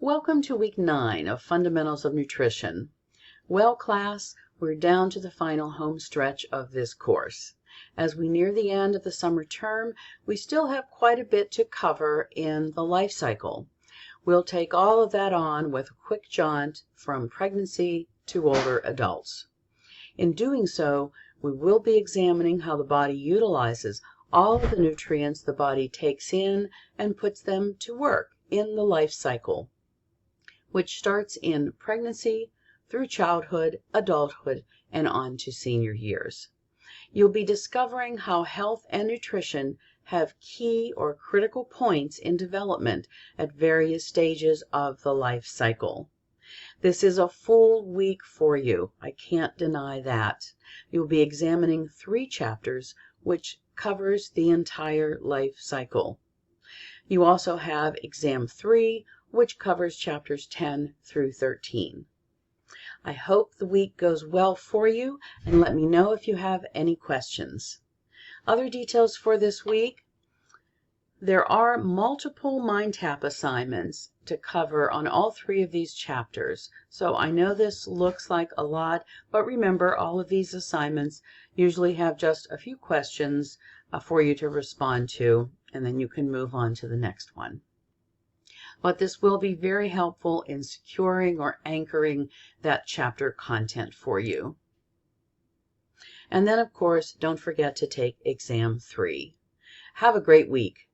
Welcome to week 9 of Fundamentals of Nutrition. Well, class, we're down to the final home stretch of this course. As we near the end of the summer term, we still have quite a bit to cover in the life cycle. We'll take all of that on with a quick jaunt from pregnancy to older adults. In doing so, we will be examining how the body utilizes all of the nutrients the body takes in and puts them to work in the life cycle, which starts in pregnancy, through childhood, adulthood, and on to senior years. You'll be discovering how health and nutrition have key or critical points in development at various stages of the life cycle. This is a full week for you. I can't deny that. You'll be examining 3 chapters, which covers the entire life cycle. You also have exam 3, which covers chapters 10 through 13. I hope the week goes well for you, and let me know if you have any questions. Other details for this week: there are multiple MindTap assignments to cover on all 3 of these chapters. So I know this looks like a lot, but remember, all of these assignments usually have just a few questions for you to respond to, and then you can move on to the next one. But this will be very helpful in securing or anchoring that chapter content for you. And then, of course, don't forget to take exam 3. Have a great week.